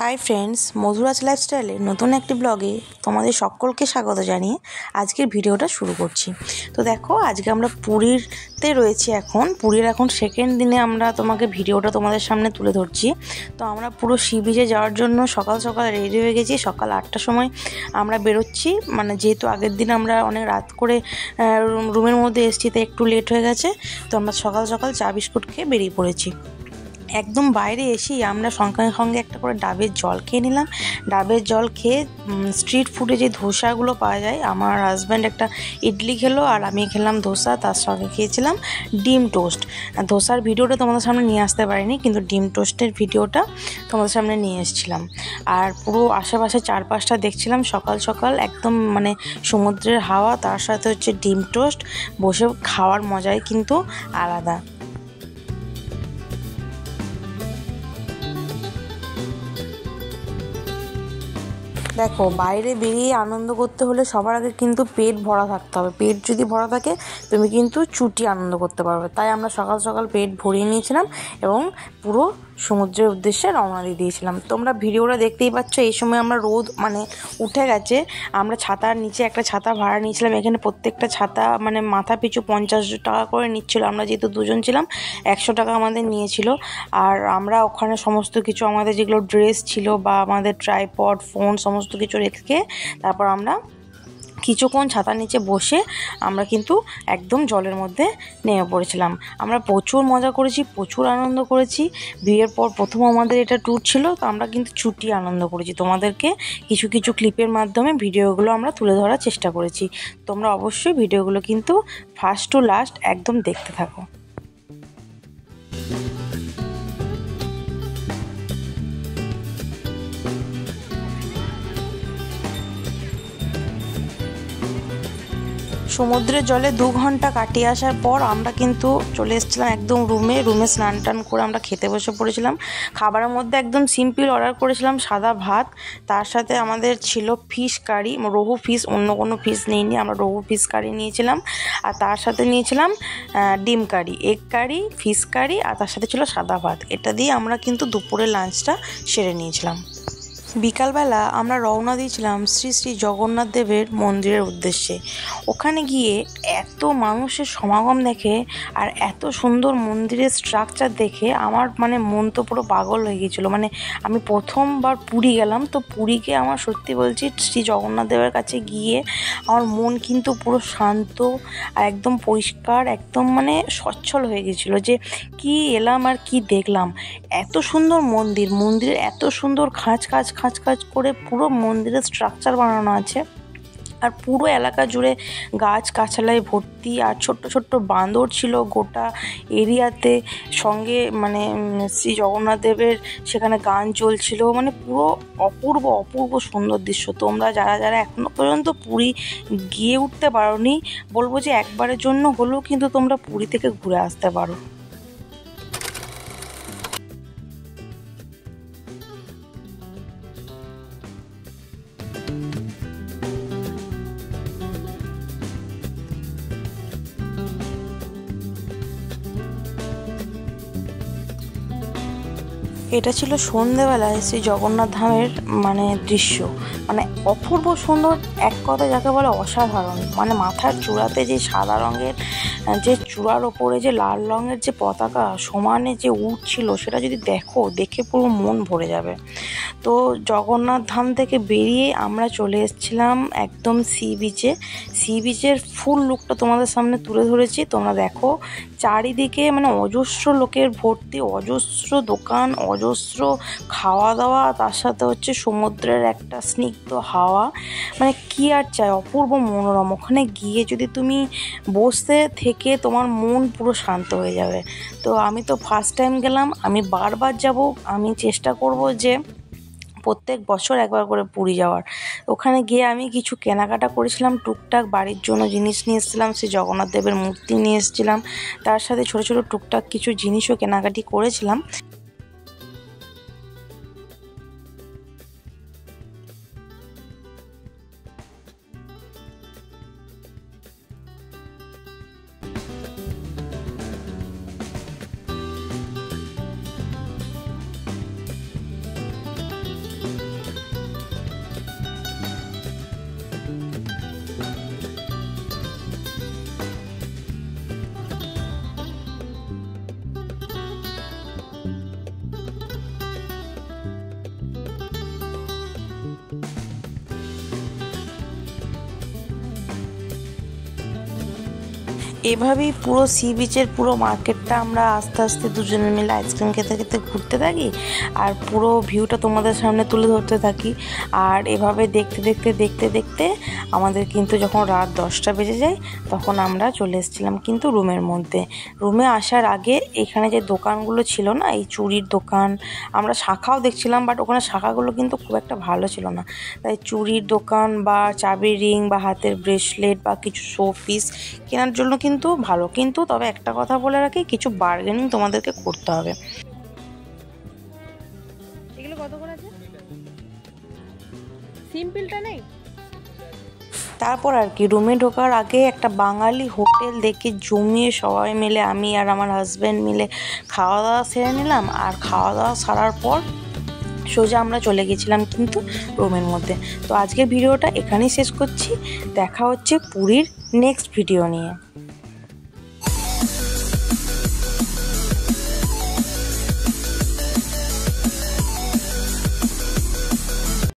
Hi friends, মধুরাজ লাইফস্টাইলের নতুন একটি ব্লগে তোমাদের সকলকে স্বাগত জানিয়ে আজকের ভিডিওটা শুরু করছি। তো দেখো, আজকে আমরা পুরীতে রয়েছি। পুরীর এখন সেকেন্ড দিনে আমরা ভিডিওটা তোমাদের সামনে তুলে ধরছি। তো আমরা পুরো সি বিচে যাওয়ার জন্য সকাল সকাল রেডি হয়ে গেছি। সকাল 8টার সময় আমরা বেরোচ্ছি, যেহেতু আগের দিন আমরা অনেক রাত করে রুমের মধ্যে এসেছি, তাই একটু লেট হয়ে গেছে। তো আমরা সকাল সকাল চা বিস্কুট খেয়ে বেরিয়ে পড়েছি। একদম বাইরে এসেই আমরা সঙ্গে সঙ্গে একটা করে ডাবের জল খেয়ে নিলাম। ডাবের জল খেয়ে স্ট্রিট ফুডে যে ধোসাগুলো পাওয়া যায়, আমার হাজব্যান্ড একটা ইডলি খেলো আর আমি খেলাম ধোসা, তার সঙ্গে খেয়েছিলাম ডিম টোস্ট। ধোসার ভিডিওটা তোমাদের সামনে নিয়ে আসতে পারিনি, কিন্তু ডিম টোস্টের ভিডিওটা তোমাদের সামনে নিয়ে এসেছিলাম। আর পুরো আশেপাশে চারপাশটা দেখছিলাম। সকাল সকাল একদম সমুদ্রের হাওয়া, তার সাথে হচ্ছে ডিম টোস্ট, বসে খাওয়ার মজাই কিন্তু আলাদা। দেখো, বাইরে বেরিয়ে আনন্দ করতে হলে সবার আগে কিন্তু পেট ভরা থাকতে হবে। পেট যদি ভরা থাকে, তুমি কিন্তু চুটি আনন্দ করতে পারবে। তাই আমরা সকাল সকাল পেট ভরিয়ে নিয়েছিলাম এবং পুরো সমুদ্রের উদ্দেশ্যে রওনা দিয়ে দিয়েছিলাম। তোমরা ভিডিওটা দেখতেই পাচ্ছ। এই সময় আমরা রোদ উঠে গেছে। আমরা ছাতার নিচে একটা ছাতা ভাড়া নিয়েছিলাম। এখানে প্রত্যেকটা ছাতা মাথা পিছু 50 টাকা করে নিচ্ছিল। আমরা যেহেতু দুজন ছিলাম, 100 টাকা আমাদের নিয়েছিল। আর আমরা ওখানে সমস্ত কিছু, আমাদের যেগুলো ড্রেস ছিল বা আমাদের ট্রাইপড, ফোন, সমস্ত কিছু রেখে তারপর আমরা কিছুক্ষণ ছাতার নিচে বসে আমরা কিন্তু একদম জলের মধ্যে নেমে পড়েছিলাম। আমরা প্রচুর মজা করেছি, প্রচুর আনন্দ করেছি। বিয়ের পর প্রথম আমাদের এটা ট্যুর ছিল, তো আমরা কিন্তু ছুটি আনন্দ করেছি। তোমাদেরকে কিছু কিছু ক্লিপের মাধ্যমে ভিডিওগুলো আমরা তুলে ধরার চেষ্টা করেছি। তোমরা অবশ্যই ভিডিওগুলো কিন্তু ফার্স্ট টু লাস্ট একদম দেখতে থাকো। সমুদ্রের জলে 2 ঘন্টা কাটিয়ে আসার পর আমরা কিন্তু চলে এসেছিলাম একদম রুমে স্নান টান করে আমরা খেতে বসে পড়েছিলাম। খাবারের মধ্যে একদম সিম্পল অর্ডার করেছিলাম সাদা ভাত, তার সাথে আমাদের ছিল ফিশ কারি, রোহু ফিশ, অন্য কোনো ফিশ নিইনি, আমরা রোহু ফিশ কারি নিয়েছিলাম। আর তার সাথে নিয়েছিলাম ডিম কারি, এগ কারি, ফিশ কারি, আর তার সাথে ছিল সাদা ভাত। এটা দিয়ে আমরা কিন্তু দুপুরের লাঞ্চটা সেরে নিয়েছিলাম। বিকালবেলা আমরা রওনা দিয়েছিলাম শ্রী শ্রী জগন্নাথ দেবের মন্দিরের উদ্দেশ্যে। ওখানে গিয়ে এত মানুষের সমাগম দেখে আর এত সুন্দর মন্দিরের স্ট্রাকচার দেখে আমার মন তো পুরো পাগল হয়ে গিয়েছিলো। আমি প্রথমবার পুরী গেলাম, তো পুরীকে আমার সত্যি বলছি, শ্রী জগন্নাথ দেবের কাছে গিয়ে আমার মন কিন্তু পুরো শান্ত আর একদম পরিষ্কার, একদম সচ্ছল হয়ে গেছিলো যে কি এলাম আর কি দেখলাম। এত সুন্দর মন্দিরের এত সুন্দর খাঁজ করে পুরো মন্দিরের স্ট্রাকচার বানানো আছে। আর পুরো এলাকা জুড়ে গাছ গাছালায় ভর্তি, আর ছোট্ট ছোট্ট বাঁদর ছিল গোটা এরিয়াতে। সঙ্গে শ্রী জগন্নাথ দেবের সেখানে গান চলছিল। পুরো অপূর্ব সুন্দর দৃশ্য। তোমরা যারা এখনো পর্যন্ত পুরী গিয়ে উঠতে পারোনি, বলবো যে একবারের জন্য হলেও কিন্তু তোমরা পুরী থেকে ঘুরে আসতে পারো। এটা ছিল সন্ধেবেলায় শ্রী জগন্নাথ ধামের দৃশ্য, অপূর্ব সুন্দর, এক কথা যাকে বলে অসাধারণ। মাথার চূড়াতে যে সাদা রঙের, যে চূড়ার ওপরে যে লাল রঙের যে পতাকা সমানে যে উঠছিল, সেটা যদি দেখে পুরো মন ভরে যাবে। তো জগন্নাথ ধাম থেকে বেরিয়ে আমরা চলে এসেছিলাম একদম সি বিচের ফুল লুকটা তোমাদের সামনে তুলে ধরেছি। তোমরা দেখো, চারিদিকে অজস্র লোকের ভর্তি, অজস্র দোকান, অজস্র খাওয়া দাওয়া, তার সাথে হচ্ছে সমুদ্রের একটা স্নিগ্ধ হাওয়া। কি আর চাই, অপূর্ব মনোরম। ওখানে গিয়ে যদি তুমি বসতে থেকে তোমার মন পুরো শান্ত হয়ে যাবে। তো আমি তো ফার্স্ট টাইম গেলাম, আমি বারবার যাব। আমি চেষ্টা করব যে প্রত্যেক বছর একবার করে পুরী যাওয়ার। ওখানে গিয়ে আমি কিছু কেনাকাটা করেছিলাম, টুকটাক বাড়ির জন্য জিনিস নিয়ে এসেছিলাম, শ্রী জগন্নাথ দেবের মূর্তি নিয়ে এসেছিলাম, তার সাথে ছোট ছোট টুকটাক কিছু জিনিসও কেনাকাটি করেছিলাম। এভাবেই পুরো সি বিচের পুরো মার্কেটটা আমরা আস্তে আস্তে দুজনে মিলে আইসক্রিম খেতে খেতে ঘুরতে থাকি আর পুরো ভিউটা তোমাদের সামনে তুলে ধরতে থাকি। আর এভাবে দেখতে দেখতে দেখতে দেখতে আমাদের কিন্তু যখন রাত 10টা বেজে যায় তখন আমরা চলে এসেছিলাম কিন্তু রুমের মধ্যে। রুমে আসার আগে এখানে যে দোকানগুলো ছিল না, এই চুড়ির দোকান, আমরা শাখাও দেখছিলাম, বাট ওখানে শাখাগুলো কিন্তু খুব একটা ভালো ছিল না। তাই চুড়ির দোকান বা চাবির রিং বা হাতের ব্রেসলেট বা কিছু শো পিস কেনার জন্য কিন্তু ভালো। কিন্তু তবে একটা কথা বলে রাখি, কিছু বার্গেনিং তোমাদেরকে করতে হবে। এগুলো কত করে আছে? সিম্পলটা নেই। তারপর আর কি রুমে ঢোকার আগে একটা বাঙালি হোটেল দেখে জমিয়ে সবাই মিলে, আমি আর আমার হাজব্যান্ড মিলে খাওয়া দাওয়া সেরে নিলাম। আর খাওয়া দাওয়া সারার পর সোজা আমরা চলে গেছিলাম কিন্তু রুমের মধ্যে। তো আজকের ভিডিওটা এখানেই শেষ করছি, দেখা হচ্ছে পুরীর নেক্সট ভিডিও নিয়ে।